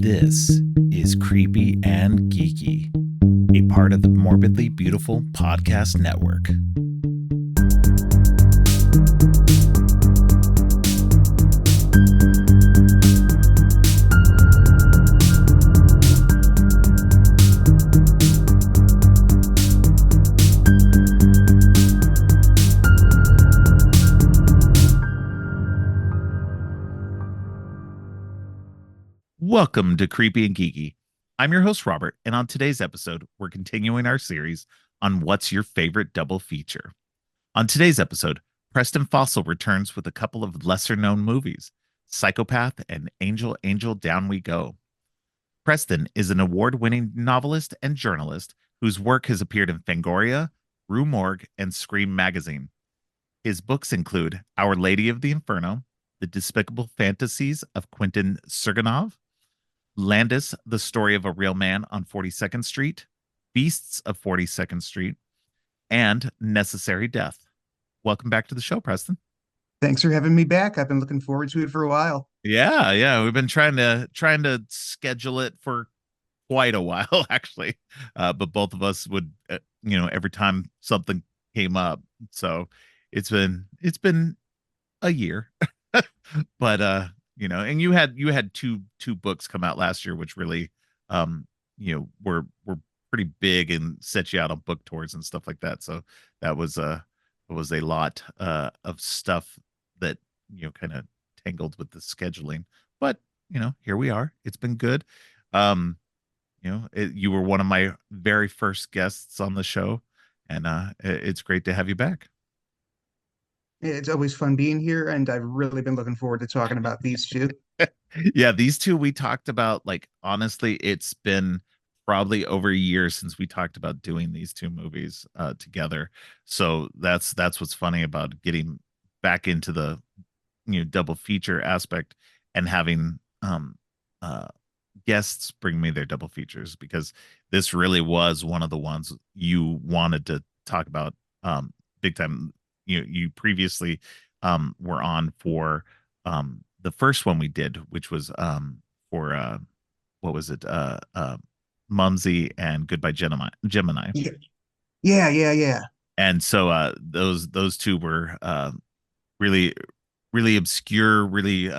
This is Creepy and Geeky, a part of the Morbidly Beautiful Podcast Network. Welcome to Creepy and Geeky. I'm your host, Robert, and on today's episode, we're continuing our series on what's your favorite double feature. On today's episode, Preston Fassel returns with a couple of lesser-known movies, Psychopath and Angel, Angel, Down We Go. Preston is an award-winning novelist and journalist whose work has appeared in Fangoria, Rue Morgue, and Scream magazine. His books include Our Lady of the Inferno, The Despicable Fantasies of Quentin Serganov, Landis, The Story of a Real Man on 42nd Street, Beasts of 42nd Street, and Necessary Death. Welcome back to the show, Preston. Thanks for having me back. I've been looking forward to it for a while. Yeah, we've been trying to schedule it for quite a while, actually. But both of us would, every time something came up. So it's been a year, but and you had two books come out last year, which really, were pretty big and set you out on book tours and stuff like that. So that was a lot of stuff that kind of tangled with the scheduling. But here we are. It's been good. You were one of my very first guests on the show, and it's great to have you back. It's always fun being here, and I've really been looking forward to talking about these two. Yeah, these two we talked about, like, honestly, it's been probably over a year since we talked about doing these two movies together. So that's what's funny about getting back into the double feature aspect and having guests bring me their double features, because this really was one of the ones you wanted to talk about big time. You previously were on for the first one we did, which was for what was it, Mumsy and Goodbye Gemini. Yeah. And so those two were really really obscure, really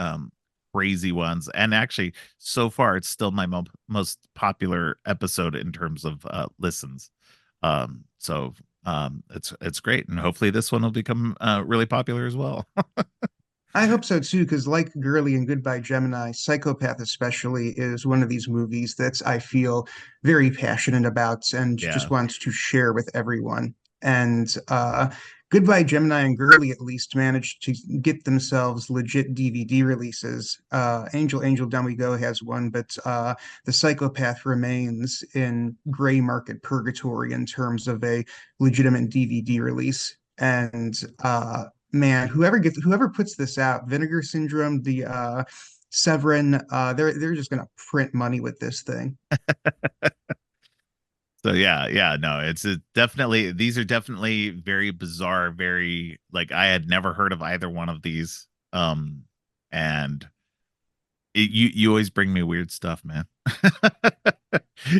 crazy ones, and actually so far it's still my most popular episode in terms of listens. So it's great, and hopefully this one will become really popular as well. I hope so too, because like Girly and Goodbye Gemini, Psychopath especially is one of these movies that's I feel very passionate about and Yeah. just want to share with everyone. And Goodbye Gemini and Girly at least managed to get themselves legit DVD releases. Angel, Angel, Down We Go has one, but The Psychopath remains in gray market purgatory in terms of a legitimate DVD release. And man, whoever puts this out, Vinegar Syndrome, the Severin, they're just gonna print money with this thing. So yeah, no, definitely, these are definitely very bizarre, very, like, I had never heard of either one of these. And you always bring me weird stuff, man.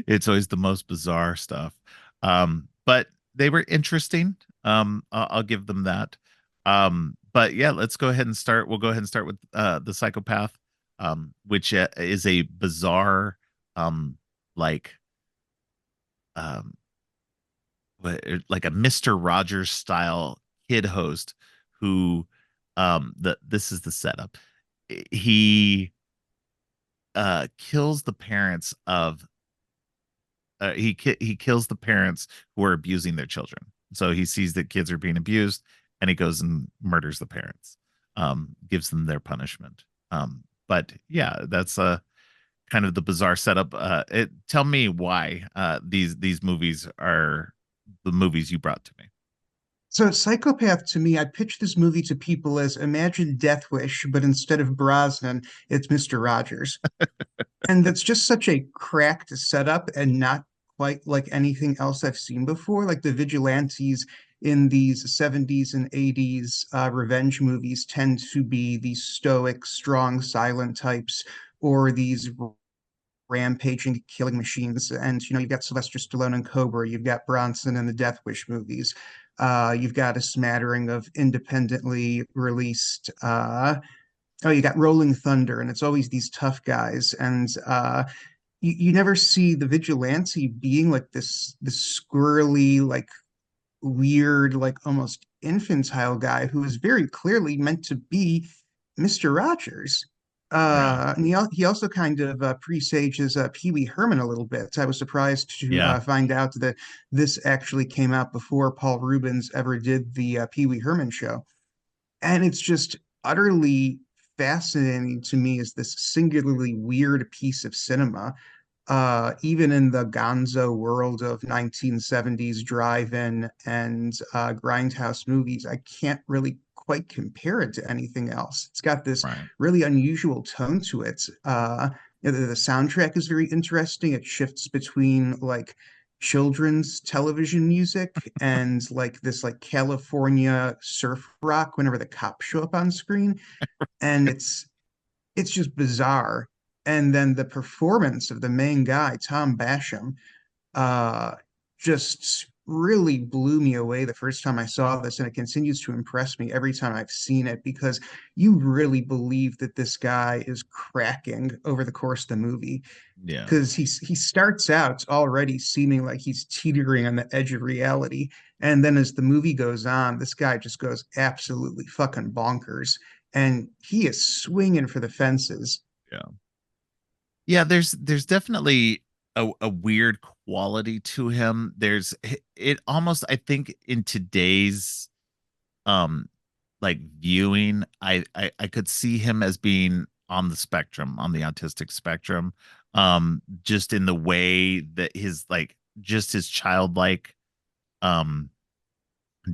It's always the most bizarre stuff. But they were interesting. I'll give them that. But yeah, let's go ahead and start. We'll go ahead and start with the Psychopath, which is a bizarre, like um like a Mr. Rogers style kid host who this is the setup. He kills the parents of he kills the parents who are abusing their children. So he sees that kids are being abused, and he goes and murders the parents, gives them their punishment. But yeah, that's kind of the bizarre setup. Tell me why these movies are the movies you brought to me. So Psychopath to me, I pitched this movie to people as imagine Death Wish, but instead of Brosnan, it's Mr. Rogers. And that's just such a cracked setup and not quite like anything else I've seen before. Like the vigilantes in these 70s and 80s revenge movies tend to be these stoic, strong, silent types, or these rampaging killing machines. And you've got Sylvester Stallone in Cobra, you've got Bronson in the Death Wish movies. You've got a smattering of independently released oh, you got Rolling Thunder, and it's always these tough guys. And you never see the vigilante being like this squirrely, like weird, like almost infantile guy who is very clearly meant to be Mr. Rogers. Right. And he also kind of presages Pee Wee Herman a little bit. I was surprised to Yeah. find out that this actually came out before Paul Rubens ever did the Pee Wee Herman show. And it's just utterly fascinating to me as this singularly weird piece of cinema, even in the gonzo world of 1970s drive-in and grindhouse movies. I can't really quite compare it to anything else. It's got this Right. really unusual tone to it. The soundtrack is very interesting. It shifts between like children's television music and like this like California surf rock whenever the cops show up on screen. And it's just bizarre. And then the performance of the main guy, Tom Basham, uh, just really blew me away the first time I saw this, and it continues to impress me every time I've seen it because you really believe that this guy is cracking over the course of the movie. Yeah. Because he starts out already seeming like he's teetering on the edge of reality, and then as the movie goes on, this guy just goes absolutely fucking bonkers, and he is swinging for the fences. Yeah. Yeah, there's definitely a weird quality to him. There's it almost, I think, in today's um like viewing, I could see him as being on the spectrum, on the autistic spectrum. Just in the way that his like just his childlike um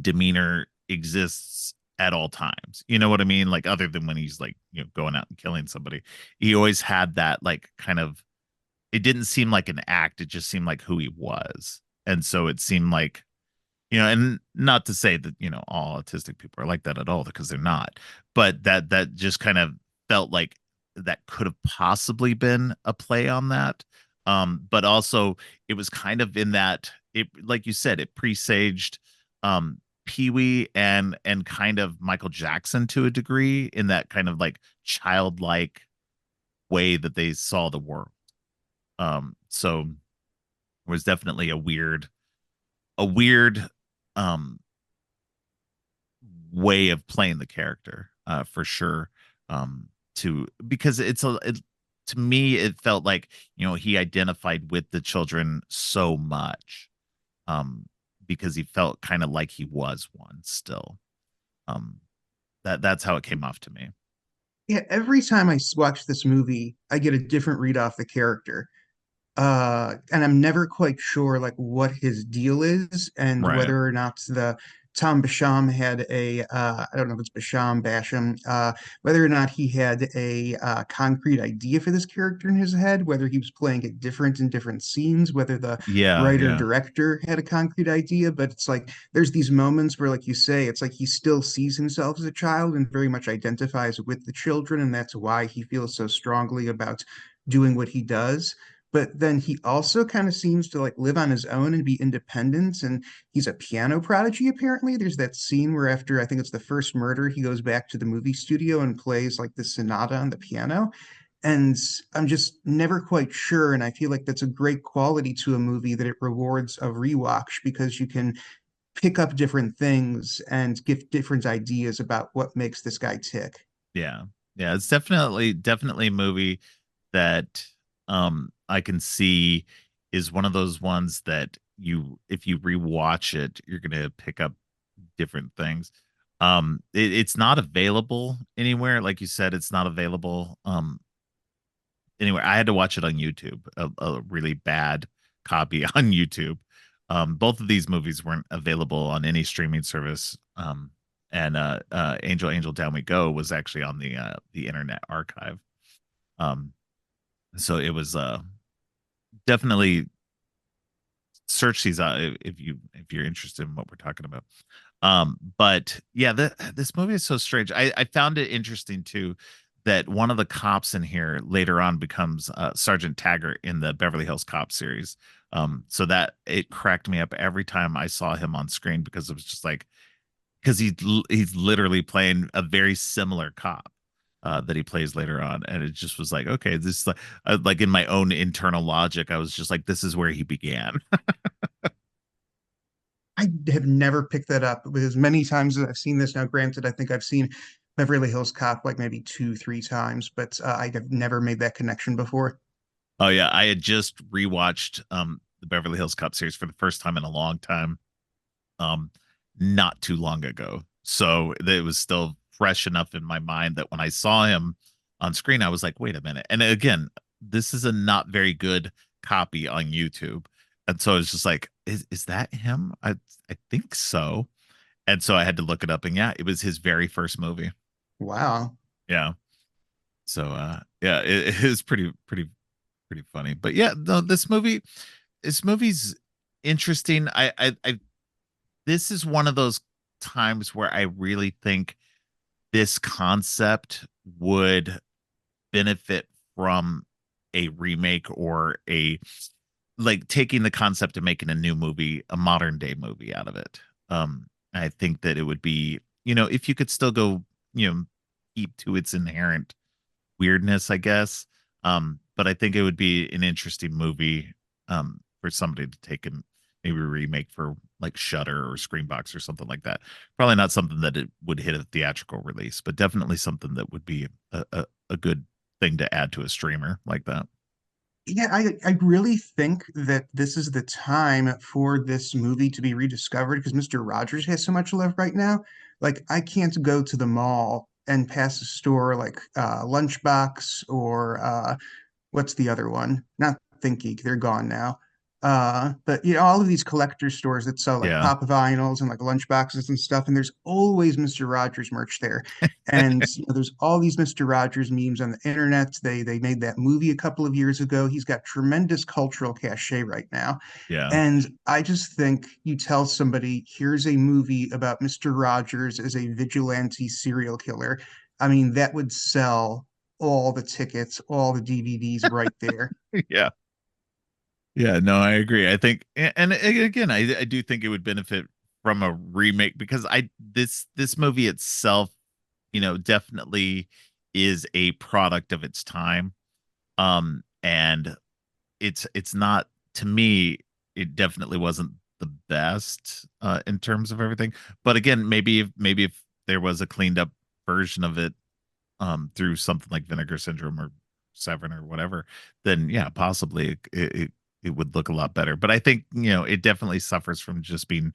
demeanor exists at all times. You know what I mean? Like other than when he's like, going out and killing somebody. He always had that like kind of, it didn't seem like an act, it just seemed like who he was. And so it seemed like, and not to say that, all autistic people are like that at all, because they're not, but that just kind of felt like that could have possibly been a play on that. But also it was kind of in that, it, like you said, it presaged um Pee-wee and kind of Michael Jackson to a degree, in that kind of like childlike way that they saw the world. So it was definitely a weird um way of playing the character, for sure. To Because to me it felt like, he identified with the children so much, um because he felt kind of like he was one still. um that's how it came off to me. Yeah, every time watch this movie, I get a different read off the character. And I'm never quite sure like what his deal is and Right. whether or not the Tom Basham had I don't know if it's Basham, whether or not he had a concrete idea for this character in his head, whether he was playing it different in different scenes, whether the Yeah, writer yeah, director had a concrete idea. But it's like there's these moments where, like you say, it's like he still sees himself as a child and very much identifies with the children, and that's why he feels so strongly about doing what he does. But then he also kind of seems to like live on his own and be independent, and he's a piano prodigy apparently. There's that scene where after I think it's the first murder, he goes back to the movie studio and plays like the sonata on the piano. And I'm just never quite sure, and I feel like that's a great quality to a movie, that it rewards a rewatch because you can pick up different things and get different ideas about what makes this guy tick. yeah. Yeah, it's definitely a movie that I can see is one of those ones that, if you rewatch it, you're gonna pick up different things. It's not available anywhere. Like you said, it's not available anywhere. I had to watch it on YouTube, a really bad copy on YouTube. Both of these movies weren't available on any streaming service. And Angel Down We Go was actually on the Internet Archive. Um, so it was definitely search these out if you're interested in what we're talking about. But yeah, this movie is so strange. I found it interesting too that one of the cops in here later on becomes Sergeant Taggart in the Beverly Hills Cop series. So that it cracked me up every time I saw him on screen because it was just like because he's literally playing a very similar cop that he plays later on, and it just was like, okay, this is like in my own internal logic, I was just like, this is where he began. I have never picked that up. But as many times as I've seen this now, granted, I think I've seen Beverly Hills Cop like maybe two, three times, but I have never made that connection before. Oh yeah, I had just rewatched the Beverly Hills Cop series for the first time in a long time, um, not too long ago. So it was still fresh enough in my mind that when I saw him on screen, I was like, wait a minute. And again, this is a not very good copy on YouTube. And so it's just like, is that him? I think so. And so I had to look it up, and yeah, it was his very first movie. Wow. Yeah. So yeah, it is pretty funny. But yeah, no, this movie's interesting. I this is one of those times where I really think this concept would benefit from a remake or a like taking the concept and making a new movie, a modern day movie out of it. I think that it would be, if you could still go, keep to its inherent weirdness, I guess. But I think it would be an interesting movie for somebody to take and maybe remake for like Shutter or Screenbox or something like that. Probably not something that it would hit a theatrical release, but definitely something that would be a good thing to add to a streamer like that. Yeah, I really think that this is the time for this movie to be rediscovered because Mr. Rogers has so much love right now. Like, I can't go to the mall and pass a store like Lunchbox or what's the other one? Not ThinkGeek, they're gone now. But all of these collector stores that sell like Yeah. pop vinyls and like lunch boxes and stuff, and there's always Mr. Rogers merch there. And there's all these Mr. Rogers memes on the internet. They made that movie a couple of years ago. He's got tremendous cultural cachet right now. Yeah. And I just think you tell somebody, here's a movie about Mr. Rogers as a vigilante serial killer. I mean, that would sell all the tickets, all the DVDs right there. Yeah. Yeah, no, I agree. I think, and again, I do think it would benefit from a remake because this movie itself, definitely is a product of its time. And it's not to me, it definitely wasn't the best in terms of everything. But again, maybe if there was a cleaned up version of it through something like Vinegar Syndrome or Seven or whatever, then yeah, possibly it would look a lot better. But I think it definitely suffers from just being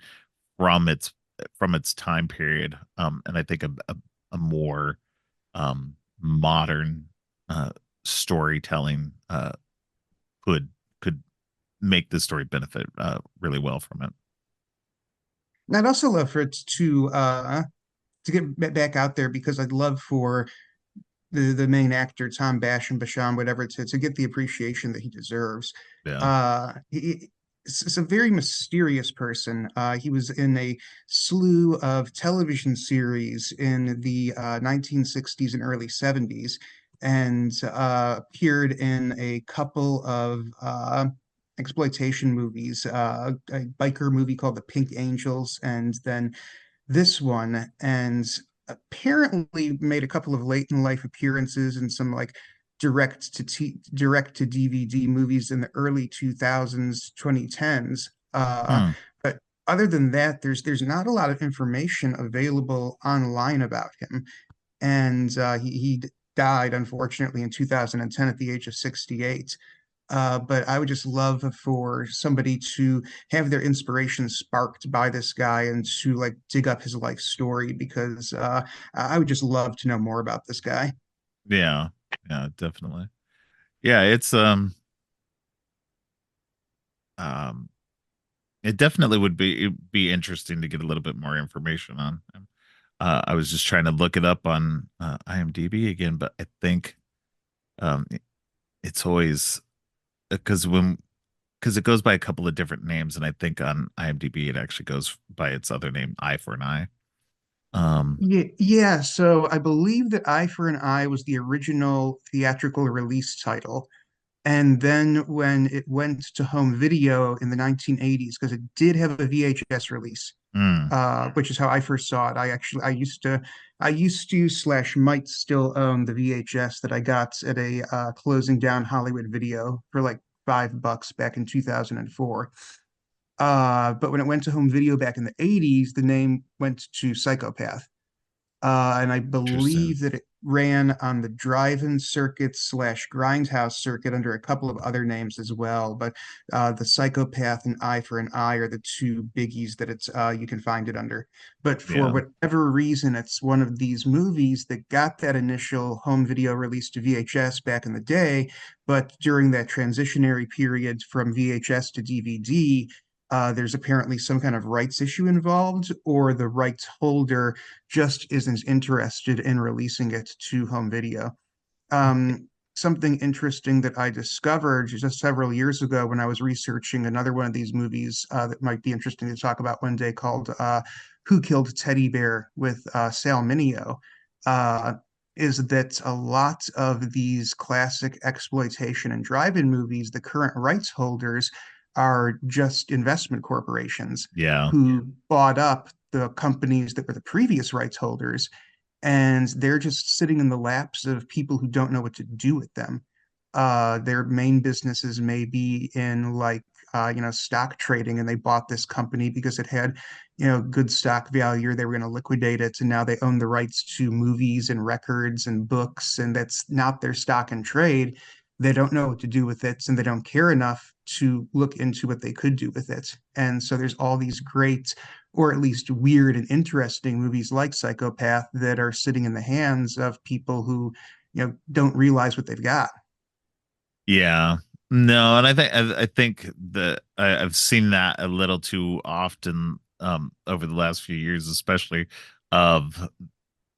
from its from its time period. And I think a more modern storytelling could could make this story benefit really well from it. And I'd also love for it to get back out there because I'd love for the main actor Tom Basham, whatever, to get the appreciation that he deserves. Yeah. It's a very mysterious person. He was in a slew of television series in the 1960s and early 70s, and appeared in a couple of exploitation movies, a biker movie called The Pink Angels, and then this one, and apparently made a couple of late in life appearances in some like direct to DVD movies in the early 2000s, 2010s. Hmm. But other than that, there's not a lot of information available online about him, and he died unfortunately in 2010 at the age of 68. But I would just love for somebody to have their inspiration sparked by this guy and to like dig up his life story because I would just love to know more about this guy. Yeah. Yeah, definitely. Yeah, it's um it definitely would be interesting to get a little bit more information on him. I was just trying to look it up on IMDb again, but I think um, it's always because it goes by a couple of different names, and I think on IMDb it actually goes by its other name, Eye for an Eye. Yeah, so I believe that Eye for an Eye was the original theatrical release title. And then when it went to home video in the 1980s, because it did have a VHS release, mm, which is how I first saw it. I used to slash might still own the VHS that I got at a closing down Hollywood Video for like $5 back in 2004. But when it went to home video back in the 80s, the name went to Psychopath. And I interesting. believe that it ran on the drive-in circuit slash grindhouse circuit under a couple of other names as well. But the Psychopath and Eye for an Eye are the two biggies that it's you can find it under. But for Yeah. whatever reason, it's one of these movies that got that initial home video release to VHS back in the day. But during that transitionary period from VHS to DVD, there's apparently some kind of rights issue involved, or the rights holder just isn't interested in releasing it to home video. Something interesting that I discovered just several years ago when I was researching another one of these movies that might be interesting to talk about one day called Who Killed Teddy Bear with Sal Mineo, uh, is that a lot of these classic exploitation and drive-in movies, the current rights holders are just investment corporations Yeah. who bought up the companies that were the previous rights holders, and they're just sitting in the laps of people who don't know what to do with them. Their main businesses may be in like stock trading, and they bought this company because it had good stock value. They were going to liquidate it, and now they own the rights to movies and records and books, and that's not their stock and trade. They don't know what to do with it, and they don't care enough to look into what they could do with it. And so there's all these great, or at least weird and interesting movies like Psychopath that are sitting in the hands of people who, don't realize what they've got. Yeah. No, and I think that I've seen that a little too often over the last few years, especially of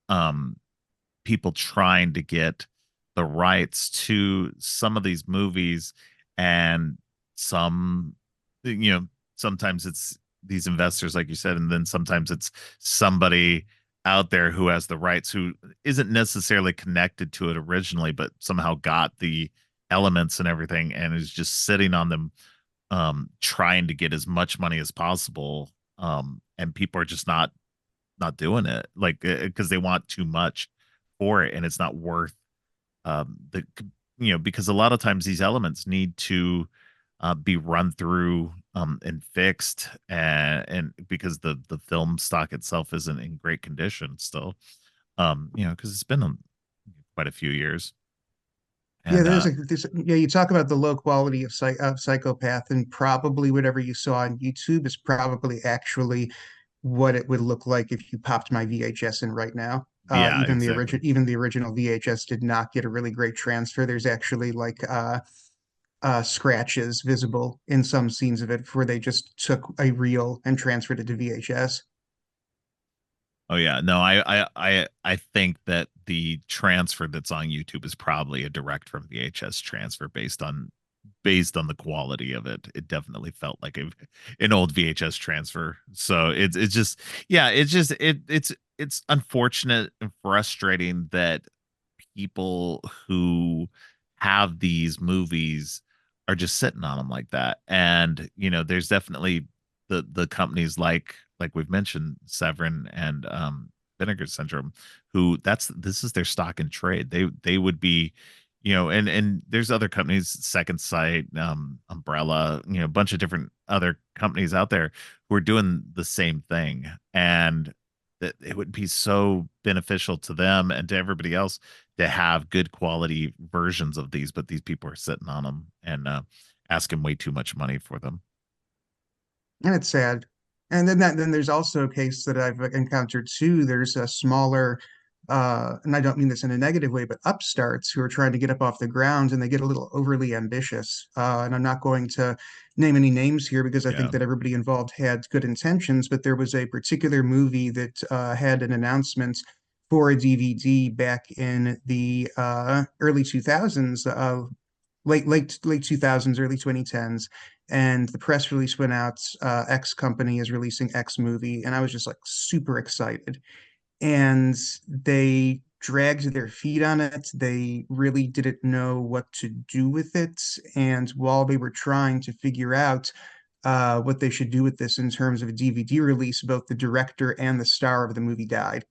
um people trying to get the rights to some of these movies, and some, you know sometimes it's these investors like you said, and then sometimes it's somebody out there who has the rights, who isn't necessarily connected to it originally but somehow got the elements and everything, and is just sitting on them, trying to get as much money as possible, and people are just not doing it, like, because they want too much for it, and it's not worth the because a lot of times these elements need to be run through and fixed, and because the film stock itself isn't in great condition still, because it's been quite a few years. Yeah, And you talk about the low quality of Psychopath, and probably whatever you saw on YouTube is probably actually what it would look like if you popped my VHS in right now. yeah, exactly. Even the original VHS did not get a really great transfer. There's actually like scratches visible in some scenes of it before they just took a reel and transferred it to VHS. Oh yeah, no, I think that the transfer that's on YouTube is probably a direct from VHS transfer based on the quality of it. It definitely felt like an old VHS transfer. So it's just, yeah, it's unfortunate and frustrating that people who have these movies are just sitting on them like that. And there's definitely the companies like we've mentioned, Severin and Vinegar Syndrome, who this is their stock and trade. They would be, and there's other companies, Second Sight, Umbrella, a bunch of different other companies out there who are doing the same thing. And that it would be so beneficial to them and to everybody else to have good quality versions of these, but these people are sitting on them and asking way too much money for them. And it's sad. And then there's also a case that I've encountered too. There's a smaller, and I don't mean this in a negative way, but upstarts who are trying to get up off the ground, and they get a little overly ambitious. And I'm not going to name any names here because I think Yeah. that everybody involved had good intentions, but there was a particular movie that had an announcement for a DVD back in the early 2000s, late 2000s, early 2010s, and the press release went out. X company is releasing X movie, and I was just like super excited. and they dragged their feet on it. They really didn't know what to do with it. And while they were trying to figure out what they should do with this in terms of a DVD release, both the director and the star of the movie died.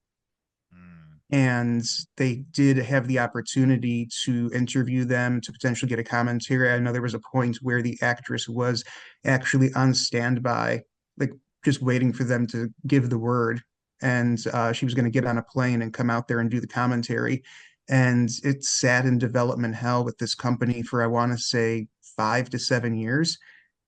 Mm, And they did have the opportunity to interview them to potentially get a commentary. I know there was a point where the actress was actually on standby, like just waiting for them to give the word. And she was going to get on a plane and come out there and do the commentary. And it sat in development hell with this company for, I want to say, 5 to 7 years.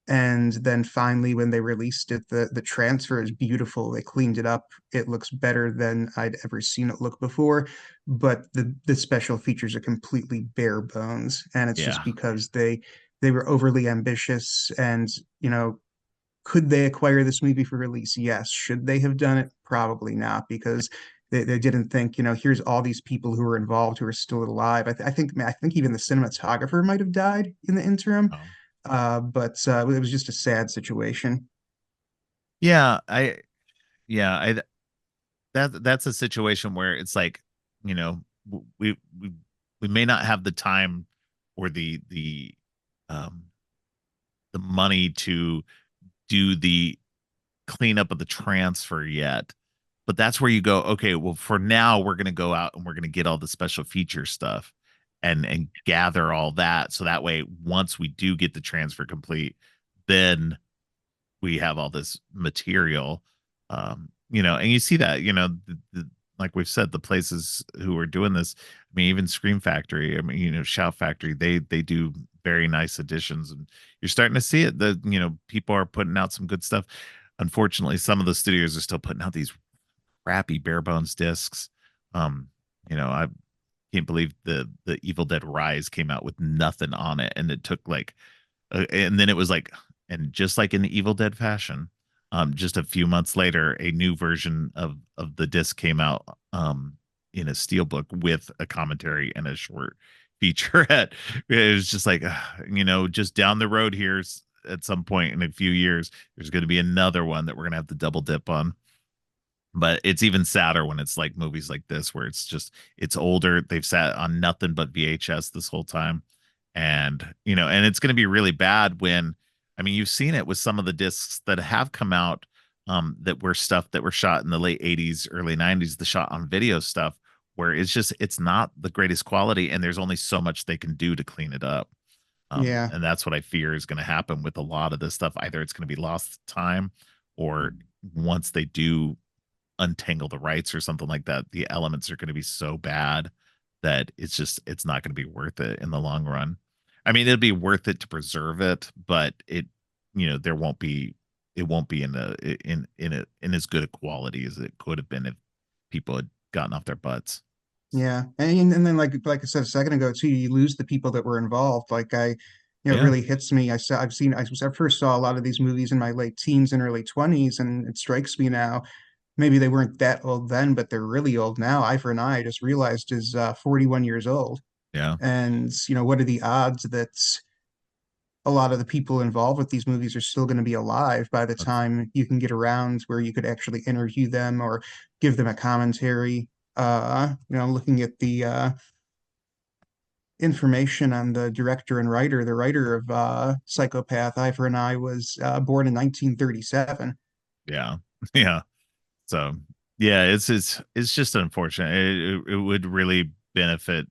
And then finally, when they released it, the transfer is beautiful. They cleaned it up. It looks better than I'd ever seen it look before. But the special features are completely bare bones. And it's just yeah. because they were overly ambitious. And, you know, could they acquire this movie for release? Yes. Should they have done it? Probably not, because they didn't think, here's all these people who are involved who are still alive. I think even the cinematographer might have died in the interim. Oh. But it was just a sad situation. Yeah, yeah, I that's a situation where it's like, you know, we may not have the time or um the money to do the cleanup of the transfer yet. But that's where you go, okay, well, for now, we're going to go out and we're going to get all the special feature stuff and gather all that. So that way, once we do get the transfer complete, then we have all this material. And you see that, like we've said, the places who are doing this, I mean, even Scream Factory, I mean, Shout Factory, they do very nice additions, and you're starting to see it. People are putting out some good stuff. Unfortunately, some of the studios are still putting out these crappy bare bones discs. I can't believe the Evil Dead Rise came out with nothing on it, and it took like and then it was like, and just like in the Evil Dead fashion, just a few months later, a new version of the disc came out, in a steelbook with a commentary and a short featurette. It was just like, just down the road here, at some point in a few years, there's going to be another one that we're going to have to double dip on. But it's even sadder when it's like movies like this, where it's older. They've sat on nothing but VHS this whole time. And it's going to be really bad when, I mean, you've seen it with some of the discs that have come out, that were stuff that were shot in the late 80s, early 90s, the shot on video stuff, where it's not the greatest quality, and there's only so much they can do to clean it up. Yeah, And that's what I fear is going to happen with a lot of this stuff. Either it's going to be lost time, or once they do untangle the rights or something like that, the elements are going to be so bad that it's not going to be worth it in the long run. I mean, it'll be worth it to preserve it, but there won't be it won't be in as good a quality as it could have been if people had gotten off their butts. yeah, and then like I said a second ago too, you lose the people that were involved. It Yeah, really hits me. I first saw a lot of these movies in my late teens and early 20s, and it strikes me now. Maybe they weren't that old then, but they're really old now. Eye for an Eye, I just realized, is 41 years old. yeah. And what are the odds that a lot of the people involved with these movies are still going to be alive by the That's time you can get around where you could actually interview them or give them a commentary. Looking at the information on the director and writer, the writer of Psychopath, Eye for an Eye, was born in 1937. yeah, yeah. So yeah, it's just unfortunate. It would really benefit,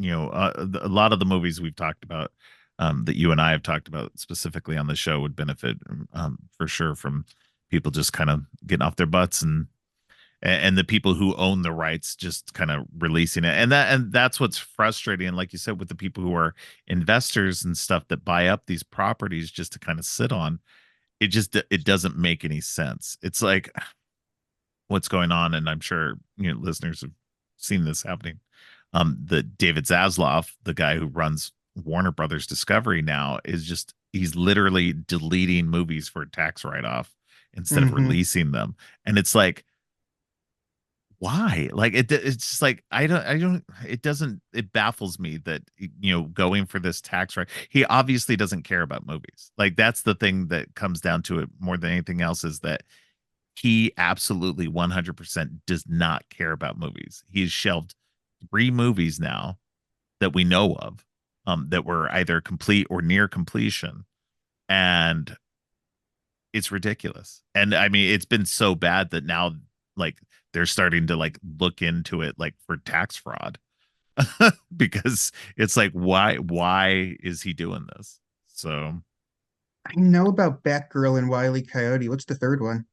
a lot of the movies we've talked about, that you and I have talked about specifically on the show would benefit, for sure, from people just kind of getting off their butts, and the people who own the rights just kind of releasing it. And that's what's frustrating. And like you said, with the people who are investors and stuff that buy up these properties just to kind of sit on, it doesn't make any sense. It's like what's going on, and I'm sure listeners have seen this happening. The David Zaslav, the guy who runs Warner Brothers Discovery now, he's literally deleting movies for a tax write-off instead of Hmm. releasing them. And it's like, why? Like it's just like, I don't it baffles me that going for this tax right. He obviously doesn't care about movies. Like, that's the thing that comes down to it more than anything else, is that he absolutely 100% does not care about movies. He has shelved 3 movies now that we know of, that were either complete or near completion, and it's ridiculous. And I mean, it's been so bad that now, like, they're starting to like look into it, like, for tax fraud. Because it's like, why is he doing this? So I know about Batgirl and Wile E. Coyote. What's the third one?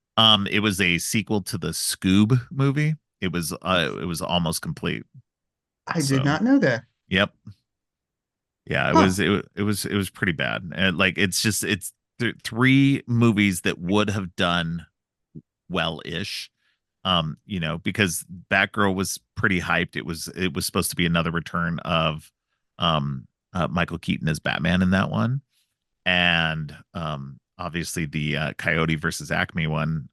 it was a sequel to the Scoob movie. It was almost complete. I did So not know that. yep. Yeah, it Huh. was it was pretty bad. And like, it's just, it's 3 movies that would have done well-ish. Because Batgirl was pretty hyped. It was supposed to be another return of Michael Keaton as Batman in that one. And obviously the Coyote versus Acme one,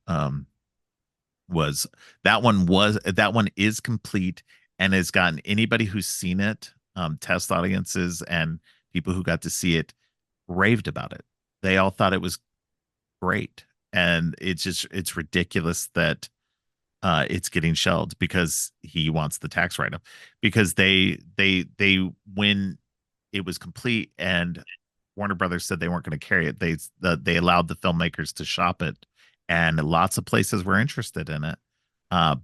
was that one is complete and has gotten anybody who's seen it, test audiences and people who got to see it, raved about it. They all thought it was great. And it's ridiculous that it's getting shelved because he wants the tax write-up. Because when it was complete and Warner Brothers said they weren't going to carry it, they allowed the filmmakers to shop it, and lots of places were interested in it,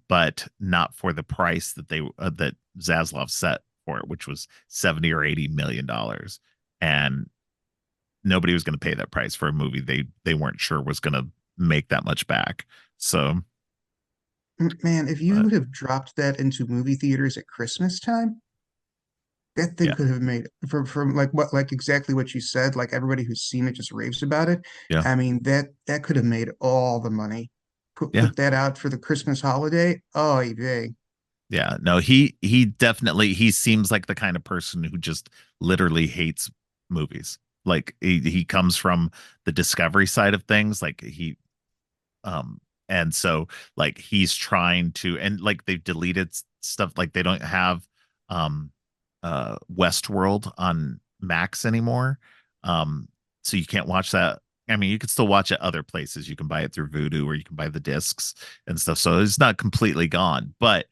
but not for the price that Zaslav set for it, which was 70 or 80 million dollars. And nobody was going to pay that price for a movie they weren't sure was going to make that much back. So, Man, if you but have dropped that into movie theaters at Christmas time, that thing yeah, could have made from like exactly what you said, like everybody who's seen it just raves about it. yeah, I mean, that could have made all the money. yeah. Put that out for the Christmas holiday. Oh, yeah. Yeah, no, he definitely, he seems like the kind of person who just literally hates movies. Like, he comes from the discovery side of things. Like, um and so, like, he's trying to, and like, they've deleted stuff. Like, they don't have um Westworld on Max anymore. So you can't watch that. I mean, you can still watch it other places. You can buy it through Vudu, or you can buy the discs and stuff. So it's not completely gone, but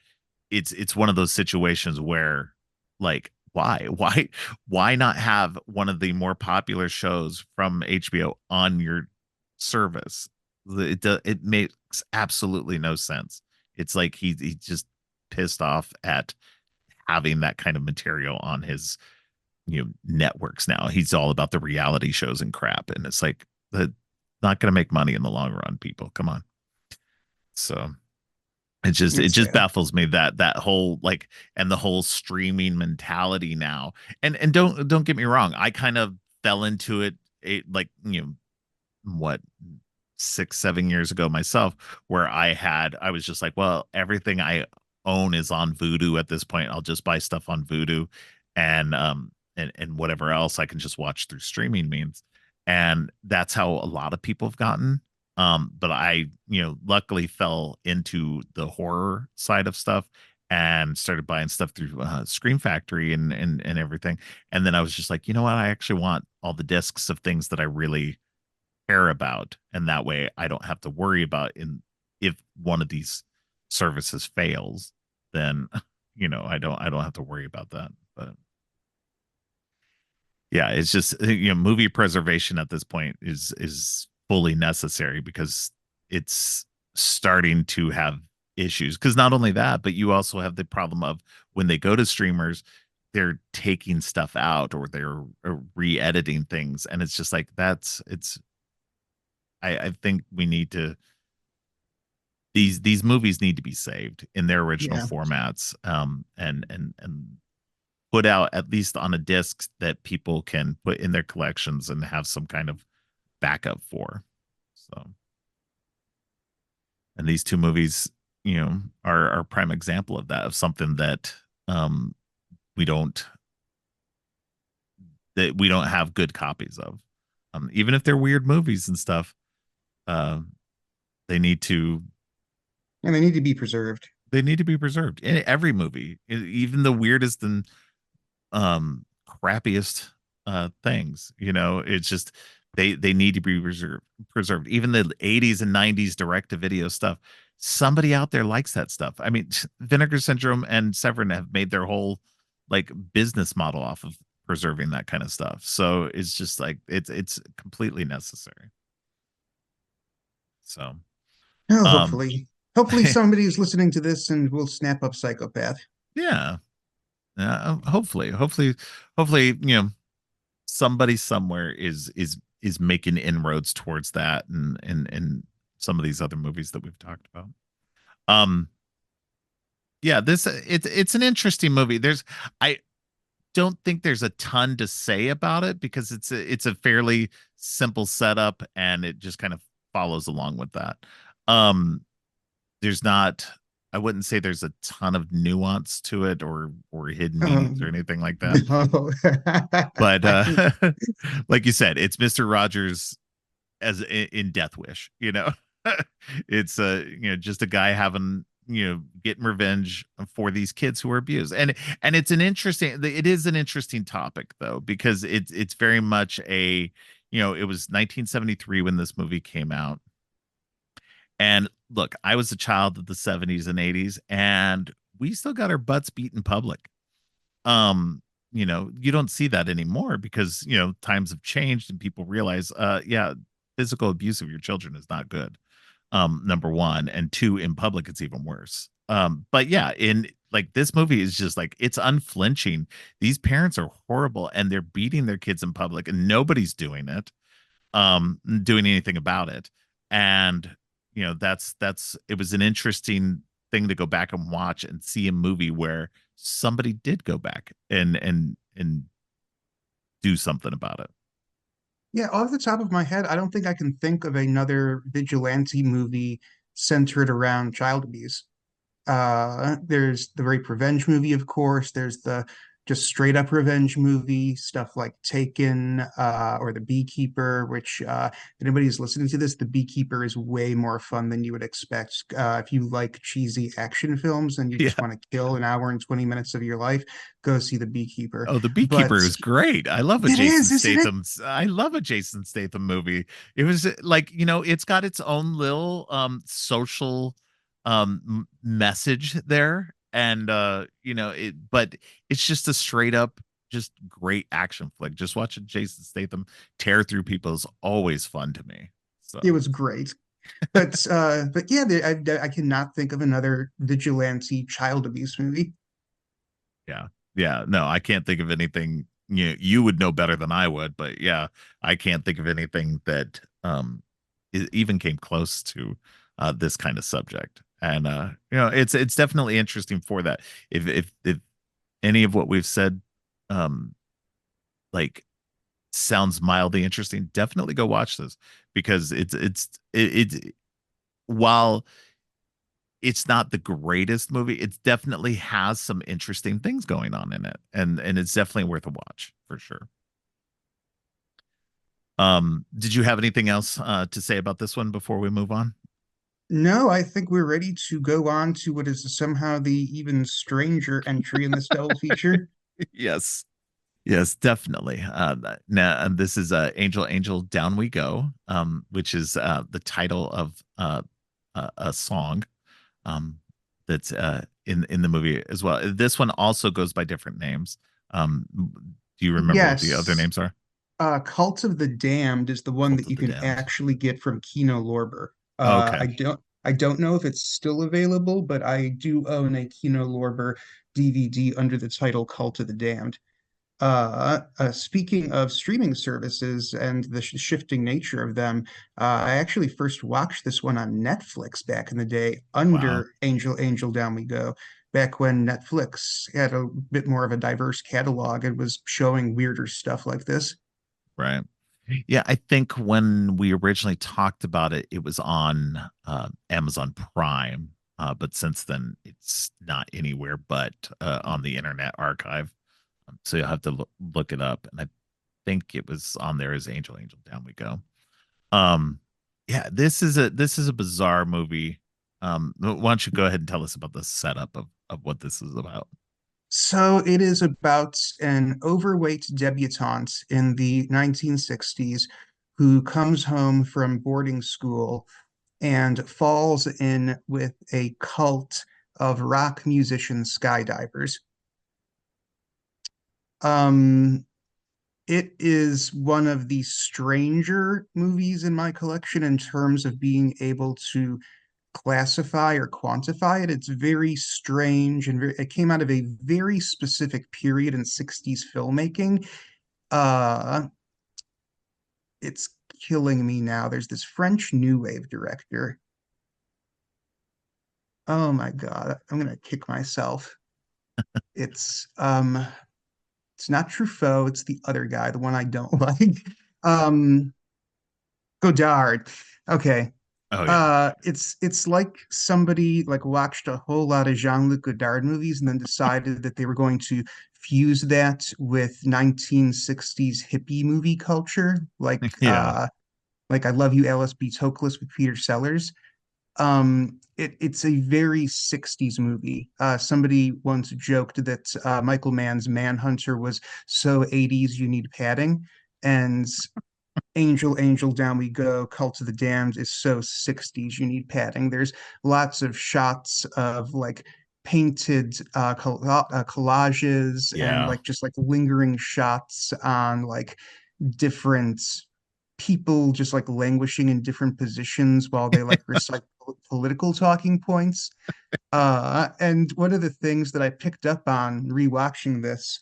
it's one of those situations where, like, why not have one of the more popular shows from HBO on your service? It makes absolutely no sense. It's like he just pissed off at having that kind of material on his networks now. He's all about the reality shows and crap, and it's like, that not going to make money in the long run. People, come on. So it It's just sad. baffles me that whole, like, and the whole streaming mentality now. And don't get me wrong, I kind of fell into it, like, what, 6 7 years ago myself, where I was just like, well, everything I own is on Vudu at this point. I'll just buy stuff on Vudu, and whatever else I can just watch through streaming means. And that's how a lot of people have gotten. But I, luckily fell into the horror side of stuff and started buying stuff through Scream Factory and everything. And then I was just like, you know what? I actually want all the discs of things that I really care about, and that way I don't have to worry about, if one of these services fails, then I don't have to worry about that. But yeah, it's just, movie preservation at this point is fully necessary, because it's starting to have issues. Because not only that, but you also have the problem of, when they go to streamers, they're taking stuff out, or they're re-editing things, and it's just like, I think we need to, these movies need to be saved in their original Yeah. formats, and put out at least on a disc that people can put in their collections and have some kind of backup for. So, and these 2 movies, are prime example of that, of something that, um we don't we don't have good copies of. Even if they're weird movies and stuff, um they need to And they need to be preserved. they need to be preserved in every movie, even the weirdest and crappiest things. It's just, They need to be preserved. Even the 80s and 90s direct to video stuff. Somebody out there likes that stuff. I mean, Vinegar Syndrome and Severin have made their whole like business model off of preserving that kind of stuff. So it's just like it's completely necessary. So Oh, um hopefully somebody's listening to this and will snap up Psychopath. yeah. Hopefully, somebody somewhere is making inroads towards that and some of these other movies that we've talked about. Um yeah, it's an interesting movie. I don't think there's a ton to say about it because it's a fairly simple setup and it just kind of follows along with that. Um there's not I wouldn't say there's a ton of nuance to it or hidden meanings or anything like that. No. But like you said, it's Mr. Rogers as in Death Wish, it's just a guy having getting revenge for these kids who were abused. And it is an interesting topic though because it's very much it was 1973 when this movie came out. And look, I was a child of the 70s and 80s and we still got our butts beat in public. You don't see that anymore because times have changed and people realize yeah, physical abuse of your children is not good. Number one, and two, in public it's even worse. But yeah, in like this movie is just like it's unflinching. These parents are horrible and they're beating their kids in public and nobody's doing anything about it. And that's it was an interesting thing to go back and watch and see a movie where somebody did go back and do something about it. Yeah, off the top of my head, I don't think I can think of another vigilante movie centered around child abuse. There's the rape revenge movie, of course. There's the just straight up revenge movie, stuff like Taken, or The Beekeeper, which, if anybody's listening to this, The Beekeeper is way more fun than you would expect. If you like cheesy action films and you Yeah. just want to kill an hour and 20 minutes of your life, go see The Beekeeper. Oh, the But beekeeper is great. it is, isn't it? I love a Jason Statham movie. It was like, it's got its own little social message there. And but it's just a straight up just great action flick. Just watching Jason Statham tear through people is always fun to me. It So was great. But yeah, I cannot think of another vigilante child abuse movie. yeah. Yeah. No, I can't think of anything. You would know better than I would, but yeah, I can't think of anything that even came close to this kind of subject. And it's definitely interesting for that. If any of what we've said like sounds mildly interesting, definitely go watch this because it while it's not the greatest movie. It definitely has some interesting things going on in it, and it's definitely worth a watch for sure. Did you have anything else to say about this one before we move on? No, I think we're ready to go on to what is somehow the even stranger entry in this double feature. Yes, yes, definitely. Now, and this is Angel, Angel, Down We Go, which is the title of a song that's in the movie as well. This one also goes by different names. Do you remember what the other Yes, names are? Cult of the Damned is the one Cult that of you the can Damned. actually get from Kino Lorber. Okay. I don't know if it's still available, but I do own a Kino Lorber DVD under the title Cult of the Damned. Speaking of streaming services and the shifting nature of them, I actually first watched this one on Netflix back in the day Wow. under Angel, Angel, Down We Go, back when Netflix had a bit more of a diverse catalog and was showing weirder stuff like this. Right. Yeah, I think when we originally talked about it, it was on Amazon Prime, but since then it's not anywhere but on the Internet Archive. So you'll have to look it up, and I think it was on there as Angel, Angel, Down We Go. Um, yeah, this is a bizarre movie. Why don't you go ahead and tell us about the setup of what this is about? So it is about an overweight debutante in the 1960s who comes home from boarding school and falls in with a cult of rock musician skydivers. Um, it is one of the stranger movies in my collection in terms of being able to classify or quantify it. It's very strange and it came out of a very specific period in 60s filmmaking. Uh, it's killing me now. There's this French New Wave director. Oh my God, I'm gonna kick myself. It's um it's not Truffaut, it's the other guy, the one I don't like. Um Godard. Okay. Oh yeah. It's like somebody like watched a whole lot of Jean-Luc Godard movies and then decided that they were going to fuse that with 1960s hippie movie culture, Yeah. like I Love You, Alice B. Toklas with Peter Sellers. It's a very 60s movie. Somebody once joked that Michael Mann's Manhunter was so 80s you need padding, and Angel, Angel, Down We Go, Cult of the Damned is so 60s you need padding. There's lots of shots of like painted collages and Yeah. like just like lingering shots on like different people just like languishing in different positions while they like recite political talking points. And one of the things that I picked up on rewatching this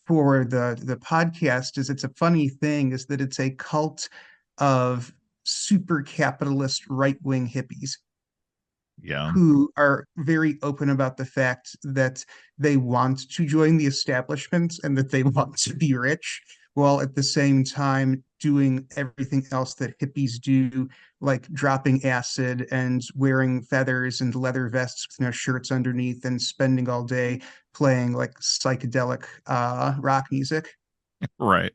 for the podcast is it's a funny thing is that it's a cult of super capitalist right-wing hippies Yeah. who are very open about the fact that they want to join the establishment and that they want to be rich, while at the same time doing everything else that hippies do, like dropping acid and wearing feathers and leather vests with no shirts underneath and spending all day playing like psychedelic rock music. Right.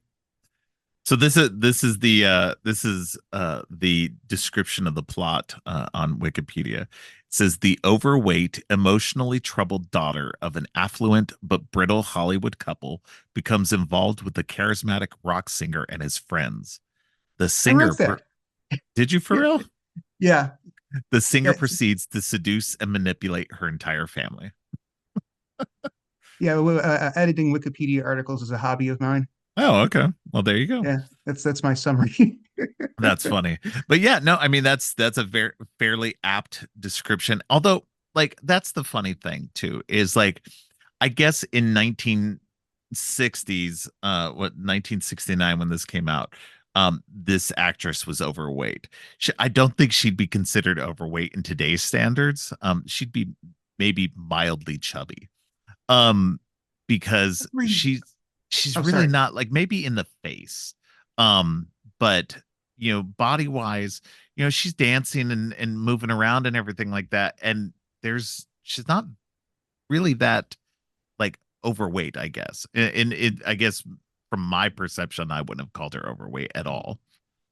So this is the description of the plot on Wikipedia. It says the overweight, emotionally troubled daughter of an affluent but brittle Hollywood couple becomes involved with the charismatic rock singer and his friends. The I singer wrote per- that. Did you for Yeah, real? yeah, The singer yeah. proceeds to seduce and manipulate her entire family. Yeah, well, editing Wikipedia articles is a hobby of mine. Oh, okay. Well, there you go. Yeah, that's my summary. That's funny. But yeah, no, I mean that's a very fairly apt description. Although like that's the funny thing too is like I guess in 1960s what 1969 when this came out this actress was overweight. I don't think she'd be considered overweight in today's standards. She'd be maybe mildly chubby. Um because she's Oh, really sorry. not like maybe in the face. Um but body wise, she's dancing and moving around and everything like that. And she's not really that like overweight, I guess. And it, I guess from my perception, I wouldn't have called her overweight at all.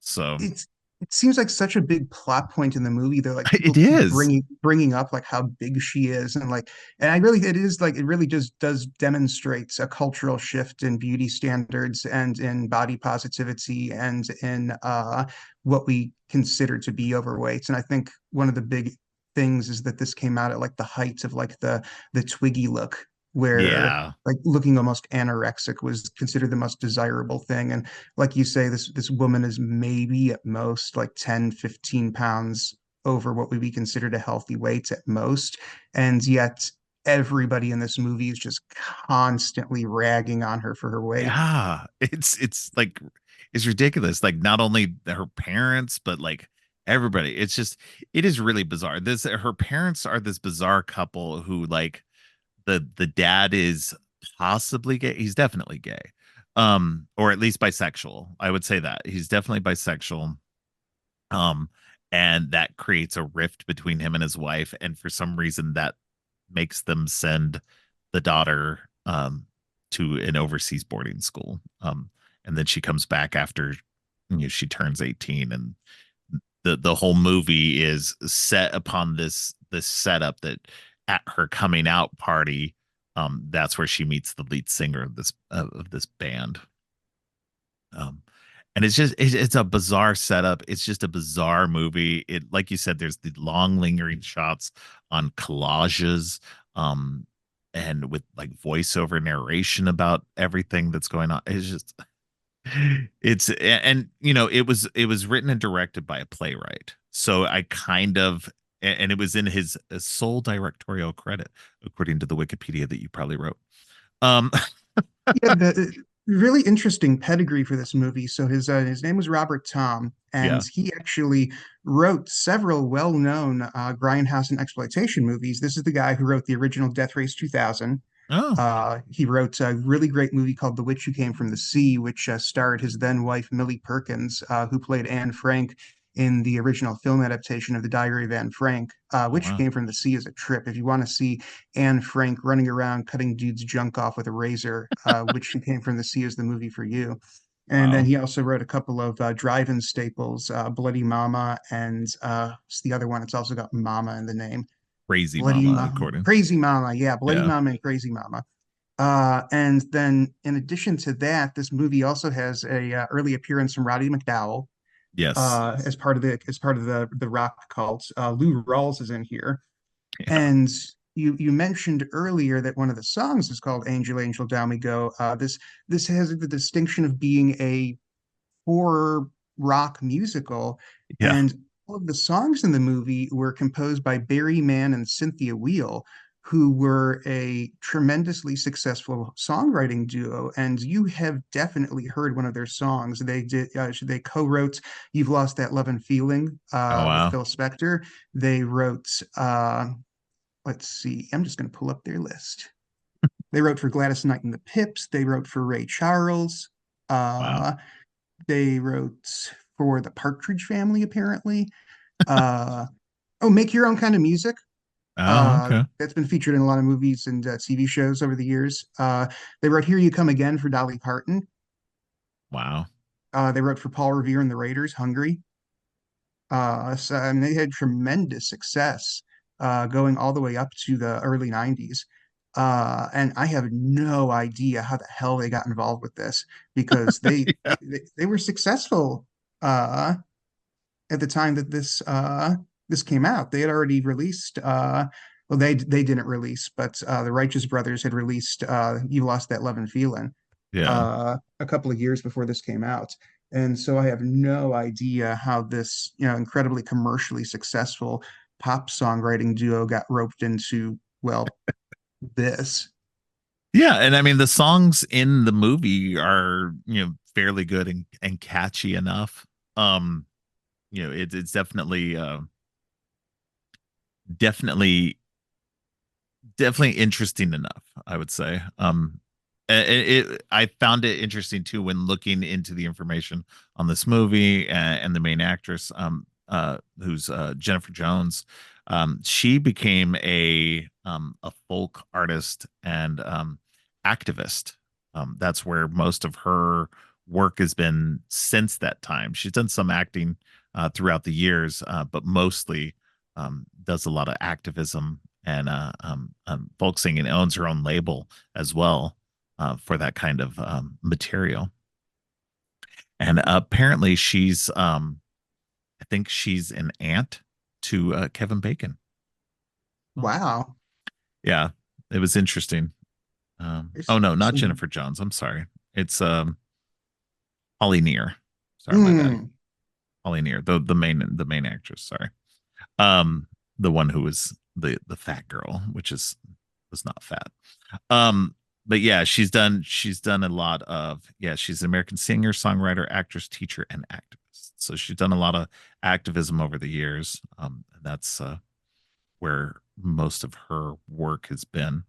So it's it seems like such a big plot point in the movie. They're like it people keep is. bringing up like how big she is, and like, and I really it is like it really just does demonstrates a cultural shift in beauty standards and in body positivity and in what we consider to be overweight. And I think one of the big things is that this came out at like the height of like the Twiggy look, where Yeah. like looking almost anorexic was considered the most desirable thing. And like you say, this woman is maybe at most like 10, 15 pounds over what would be considered a healthy weight at most. And yet everybody in this movie is just constantly ragging on her for her weight. Yeah. It's like it's ridiculous. Like not only her parents, but like everybody. It's just it is really bizarre. This her parents are this bizarre couple who like the dad is possibly gay. He's definitely gay. Or at least bisexual. I would say that. He's definitely bisexual. Um, and that creates a rift between him and his wife, and for some reason that makes them send the daughter to an overseas boarding school. And then she comes back after she turns 18, and the whole movie is set upon this setup that at her coming out party, that's where she meets the lead singer of this band. Um, And it's a bizarre setup. It's just a bizarre movie. It, like you said, there's the long lingering shots on collages, um, and with like voiceover narration about everything that's going on. It's just it's and it was written and directed by a playwright. So I kind of and it was in his sole directorial credit, according to the Wikipedia that you probably wrote. Um, Yeah, the really interesting pedigree for this movie. So his name was Robert Tom, and yeah. he actually wrote several well-known grindhouse and exploitation movies. This is the guy who wrote the original Death Race 2000. Oh, He wrote a really great movie called The Witch Who Came from the Sea, which starred his then wife Millie Perkins, who played Anne Frank in the original film adaptation of The Diary of Anne Frank. oh Witch Who wow. Came from the Sea is a trip. If you want to see Anne Frank running around cutting dudes' junk off with a razor, Witch Who Came from the Sea is the movie for you. And then Wow. he also wrote a couple of drive-in staples, Bloody Mama, and it's the other one. It's also got Mama in the name. Crazy Bloody Mama, Mama, according. Crazy Mama, yeah, Bloody Yeah. Mama and Crazy Mama. And then, in addition to that, this movie also has a early appearance from Roddy McDowall Yes. as part of the rock cult. Lou Rawls is in here, Yeah. and you mentioned earlier that one of the songs is called "Angel, Angel, Down We Go." This has the distinction of being a horror rock musical, Yeah. and all of the songs in the movie were composed by Barry Mann and Cynthia Weil, who were a tremendously successful songwriting duo. And you have definitely heard one of their songs. They co-wrote "You've Lost That Love and Feeling" Oh with wow. Phil Spector. They wrote. Let's see. I'm just going to pull up their list. They wrote for Gladys Knight and the Pips. They wrote for Ray Charles. Wow. Uh, they wrote for the Partridge Family, apparently. Uh, oh, Make Your Own Kind of Music. Oh, okay. That's been featured in a lot of movies and TV shows over the years. They wrote Here You Come Again for Dolly Parton. Wow. They wrote for Paul Revere and the Raiders, Hungry. And they had tremendous success going all the way up to the early 90s. And I have no idea how the hell they got involved with this because Yeah. they were successful uh, at the time that this came out. They had already released well they didn't release, but the Righteous Brothers had released You Lost That Love and Feeling Yeah. a couple of years before this came out. And so I have no idea how this, incredibly commercially successful pop songwriting duo got roped into, well, this. Yeah, and I mean the songs in the movie are, fairly good and catchy enough. Um, it's definitely definitely interesting enough, I would say. I found it interesting too when looking into the information on this movie and the main actress, who's Jennifer Jones. She became a folk artist and activist. That's where most of her work has been since that time. She's done some acting throughout the years, but mostly does a lot of activism and folk singing, owns her own label as well for that kind of material. And apparently, I think she's an aunt to Kevin Bacon. Oh, Wow. yeah, it was interesting. Oh There's no, not some, Jennifer Jones. I'm sorry. It's Holly Near. Sorry, my bad. mm, Holly Near, the main actress. Sorry. Um, the one who was the fat girl, which was not fat. But yeah, she's done a lot of, yeah, she's an American singer, songwriter, actress, teacher, and activist. So she's done a lot of activism over the years. And that's where most of her work has been.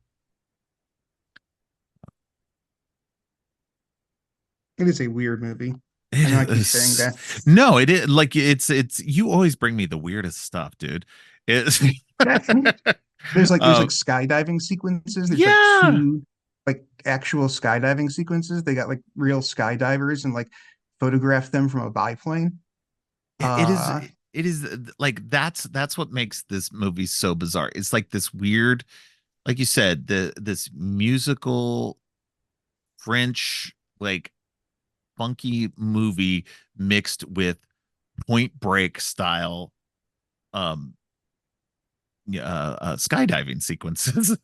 it is a weird movie. I It know I keep saying is that. no, it is like it's you always bring me the weirdest stuff, dude. It's There's like uh skydiving sequences. There's like yeah, two like actual skydiving sequences. They got like real skydivers and like photographed them from a biplane. it is Uh it is like that's what makes this movie so bizarre. It's like this weird, like you said, this musical French, like funky movie mixed with Point Break style um skydiving sequences.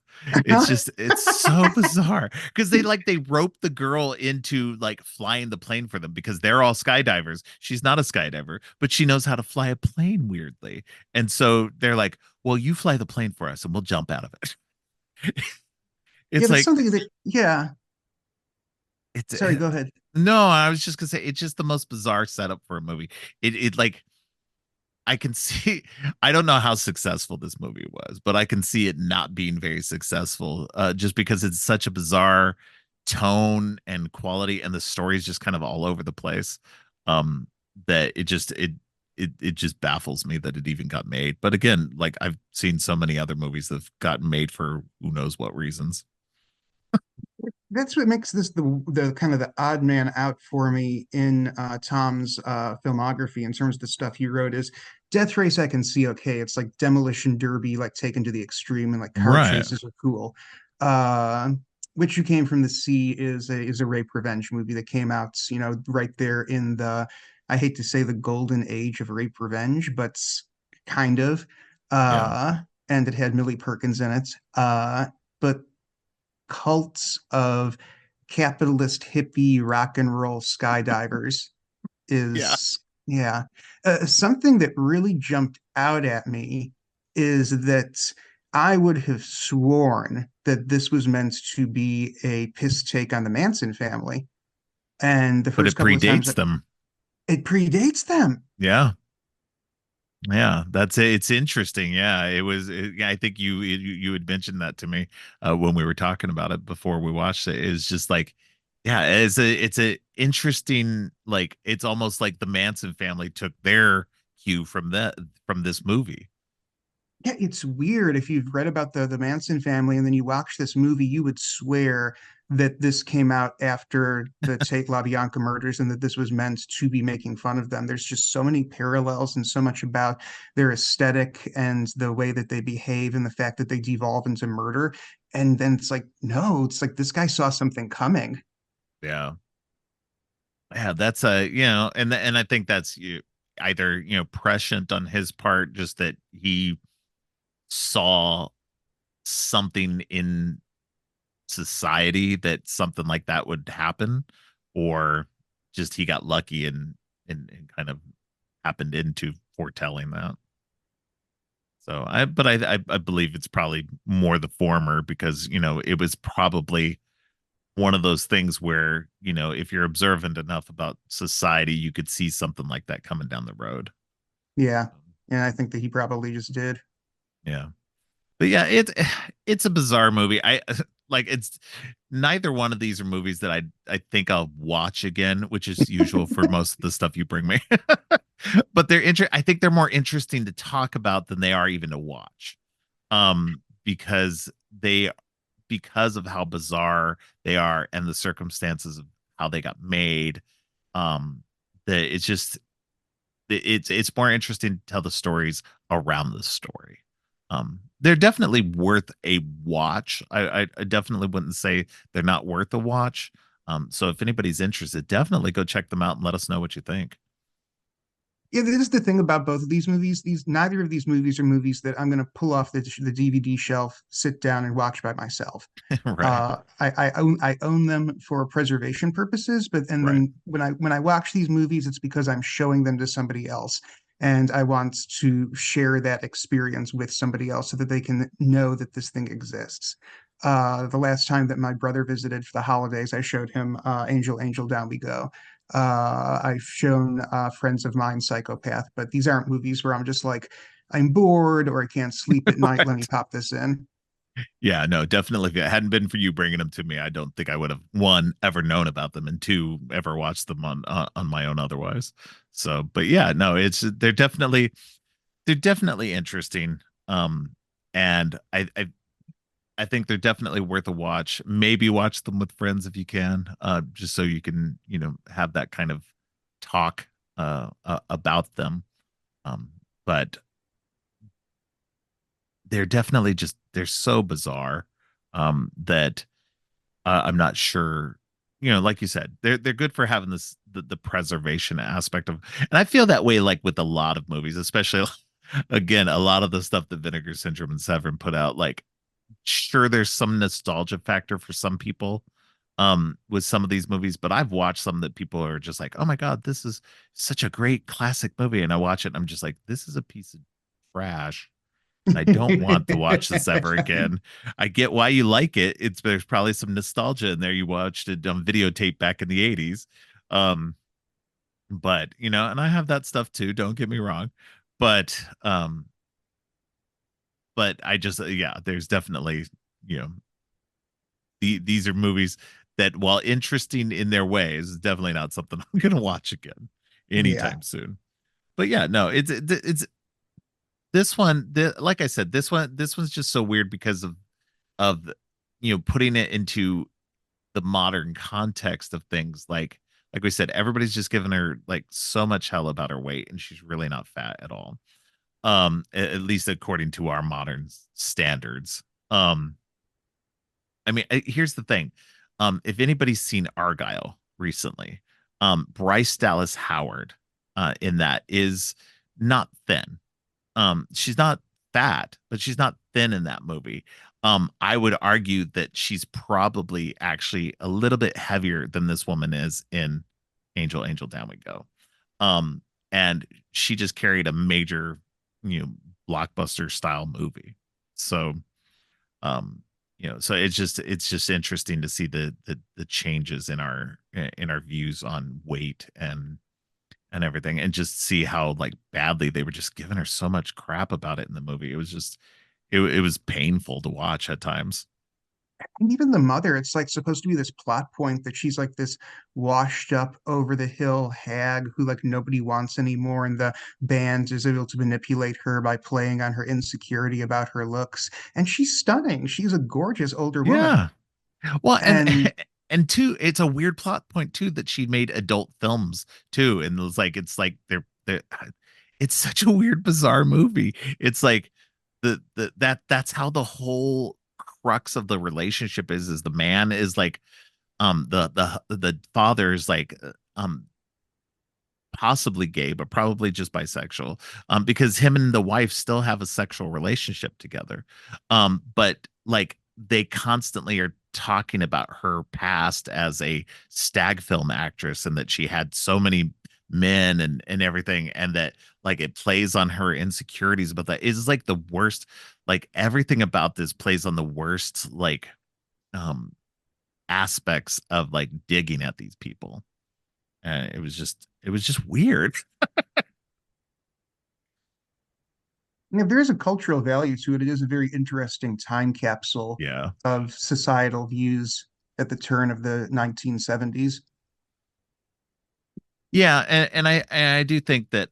It's so bizarre because they rope the girl into like flying the plane for them because they're all skydivers. She's not a skydiver, but she knows how to fly a plane weirdly. And so they're like, "Well, you fly the plane for us and we'll jump out of it." Yeah, It's that's like something that, yeah. it's Sorry, go ahead. no, I was just gonna say it's just the most bizarre setup for a movie. It like I can see I don't know how successful this movie was, but I can see it not being very successful just because it's such a bizarre tone and quality and the story is just kind of all over the place. Um that it just baffles me that it even got made. But again, like I've seen so many other movies that have gotten made for who knows what reasons. That's what makes this the kind of the odd man out for me in Tom's filmography in terms of the stuff he wrote is Death Race I can see okay. It's like demolition derby, like taken to the extreme, and like car Right. chases are cool. Uh, Which You Came from the Sea is a rape revenge movie that came out, right there in the, I hate to say the golden age of rape revenge, but kind of. Yeah. Uh, and it had Millie Perkins in it. But cults of capitalist hippie rock and roll skydivers Yeah. is, yeah. Something that really jumped out at me is that I would have sworn that this was meant to be a piss take on the Manson family. And the But first it couple of times predates that them. it predates them. Yeah. Yeah, that's it. It's interesting. Yeah, yeah, I think you had mentioned that to me when we were talking about it before we watched it. It's just like, yeah, it's a interesting like it's almost like the Manson family took their cue from this movie. Yeah, it's weird. If you've read about the Manson family and then you watch this movie, you would swear that this came out after the Tate LaBianca murders and that this was meant to be making fun of them. There's just so many parallels and so much about their aesthetic and the way that they behave and the fact that they devolve into murder. And then it's like, no, it's like this guy saw something coming. Yeah, yeah, that's and I think that's either prescient on his part, just that he saw something in society that something like that would happen, or just he got lucky and kind of happened into foretelling that. So I believe it's probably more the former because it was probably one of those things where if you're observant enough about society, you could see something like that coming down the road. Yeah. And I think that he probably just did. Yeah. But yeah, it's a bizarre movie. I like it's neither one of these are movies that I think I'll watch again, which is usual for most of the stuff you bring me. But I think they're more interesting to talk about than they are even to watch. Because because of how bizarre they are and the circumstances of how they got made. That it's more interesting to tell the stories around the story. They're definitely worth a watch. I definitely wouldn't say they're not worth a watch. So if anybody's interested, definitely go check them out and let us know what you think. Yeah, this is the thing about both of these movies. These Neither of these movies are movies that I'm going to pull off the DVD shelf, sit down, and watch by myself. Right, I own them for preservation purposes, but and right. then when I watch these movies, it's because I'm showing them to somebody else, and I want to share that experience with somebody else so that they can know that this thing exists. The last time that my brother visited for the holidays, I showed him Angel, Angel, Down We Go. I've shown friends of mine Psychopath, but these aren't movies where I'm just like, I'm bored or I can't sleep at night. Let me Right. pop this in. Yeah, no, definitely. If it hadn't been for you bringing them to me, I don't think I would have one ever known about them and two ever watched them on my own otherwise. So, but yeah, no, it's they're definitely interesting. And I think they're definitely worth a watch. Maybe watch them with friends if you can, just so you can have that kind of talk about them. But they're definitely they're so bizarre that I'm not sure. like you said, they're good for having the preservation aspect of, and I feel that way like with a lot of movies, especially again, a lot of the stuff that Vinegar Syndrome and Severin put out, like sure there's some nostalgia factor for some people with some of these movies, but I've watched some that people are just like, "Oh my God, this is such a great classic movie." And I watch it and I'm just like, "This is a piece of trash." And I don't want to watch this ever again. I get why you like it. It's There's probably some nostalgia in there. You watched it on videotape back in the 80s. Um, but and I have that stuff too, don't get me wrong. But I just yeah, there's definitely, you know, these are movies that while interesting in their ways, is definitely not something I'm gonna watch again Yeah, anytime soon. But yeah, no, it's this one, like I said, this one's just so weird because of putting it into the modern context of things. Like we said, everybody's just giving her like so much hell about her weight, and she's really not fat at all. At least according to our modern standards. I mean, here's the thing. If anybody's seen Argyle recently, Bryce Dallas Howard in that is not thin. She's not fat, but she's not thin in that movie. I would argue that she's probably actually a little bit heavier than this woman is in Angel, Angel, Down We Go. Um, and she just carried a major, you know, blockbuster style movie. So, so it's just interesting to see the changes in our views on weight and everything, and just see how like badly they were just giving her so much crap about it in the movie. It was just it was painful to watch at times. and even the mother, it's like supposed to be this plot point that she's like this washed up over the hill hag who like nobody wants anymore, and the band is able to manipulate her by playing on her insecurity about her looks. And she's stunning. She's a gorgeous older woman. Yeah. Well, and And and two, it's a weird plot point too that she made adult films too, and it's like they're it's such a weird, bizarre movie. It's like that's how the whole crux of the relationship is the man is like the father is like possibly gay, but probably just bisexual, because him and the wife still have a sexual relationship together. But like they constantly are talking about her past as a stag film actress and that she had so many men and everything, and that like it plays on her insecurities. But that is like the worst, like everything about this plays on the worst, like um aspects of like digging at these people. And it was just weird. if there is a cultural value to it, it is a very interesting time capsule Yeah. of societal views at the turn of the 1970s. Yeah, and I do think that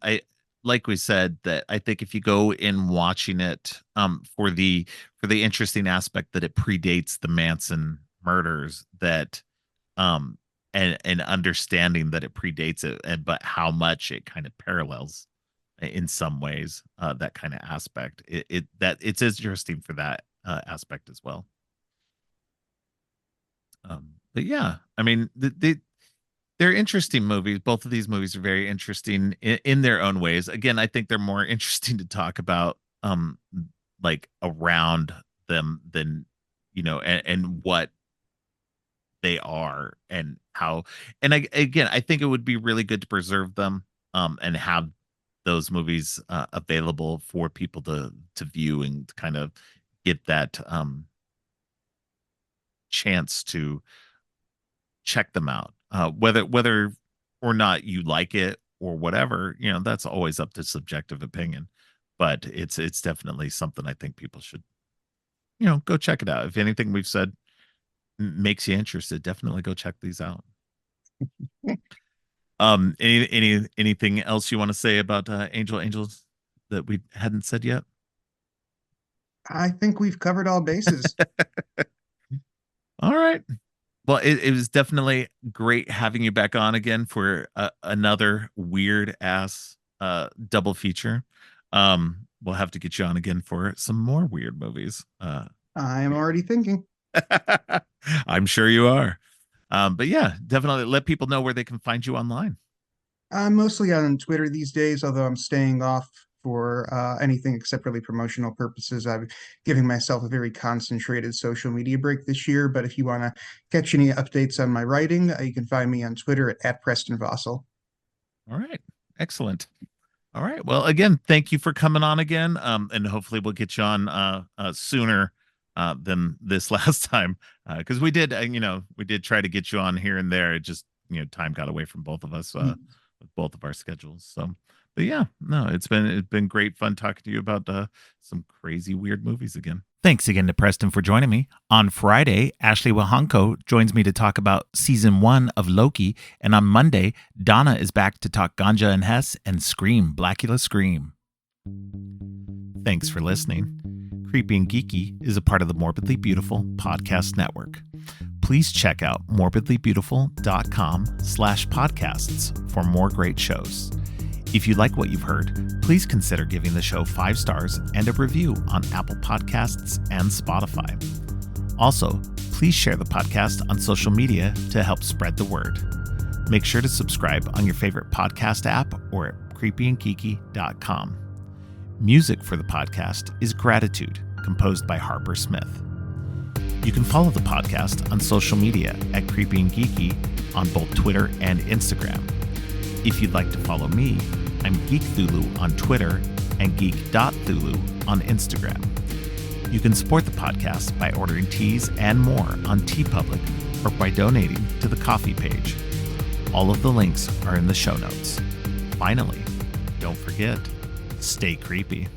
like we said, that I think if you go in watching it for the interesting aspect that it predates the Manson murders, that um and understanding that it predates it, but how much it kind of parallels in some ways, that kind of aspect, it's interesting for that aspect as well. But yeah, I mean, they're interesting movies. Both of these movies are very interesting in their own ways. Again, I think they're more interesting to talk about, like around them than, and what they are and how. And again, I think it would be really good to preserve them, and have those movies available for people to view and kind of get that chance to check them out. Whether or not you like it or whatever, that's always up to subjective opinion. But it's definitely something I think people should, go check it out. If anything we've said makes you interested, definitely go check these out. Anything else you want to say about Angels that we hadn't said yet? I think we've covered all bases. All right. Well, it was definitely great having you back on again for another weird ass double feature. We'll have to get you on again for some more weird movies. I'm already thinking. I'm sure you are. But yeah, definitely let people know where they can find you online. I'm mostly on Twitter these days, although I'm staying off for anything except really promotional purposes. I'm giving myself a very concentrated social media break this year. But if you want to catch any updates on my writing, you can find me on Twitter at Preston Fassel. All right. Excellent. All right. Well, again, thank you for coming on again. And hopefully we'll get you on sooner than this last time. Because we did try to get you on here and there. It just, time got away from both of us with both of our schedules. So, but yeah, no, it's been great fun talking to you about some crazy weird movies again. Thanks again to Preston for joining me. On Friday, Ashley Wahanko joins me to talk about season 1 of Loki. And on Monday, Donna is back to talk Ganja and Hess and Scream, Blackula Scream. Thanks for listening. Creepy and Geeky is a part of the Morbidly Beautiful podcast network. Please check out morbidlybeautiful.com/podcasts for more great shows. If you like what you've heard, please consider giving the show 5 stars and a review on Apple Podcasts and Spotify. Also, please share the podcast on social media to help spread the word. Make sure to subscribe on your favorite podcast app or at creepyandgeeky.com. Music for the podcast is Gratitude, composed by Harper Smith. You can follow the podcast on social media at Creepy and Geeky on both Twitter and Instagram. If you'd like to follow me, I'm Geek Thulu on Twitter and geek.thulu on Instagram. You can support the podcast by ordering teas and more on TeePublic or by donating to the coffee page. All of the links are in the show notes. Finally, don't forget, stay creepy.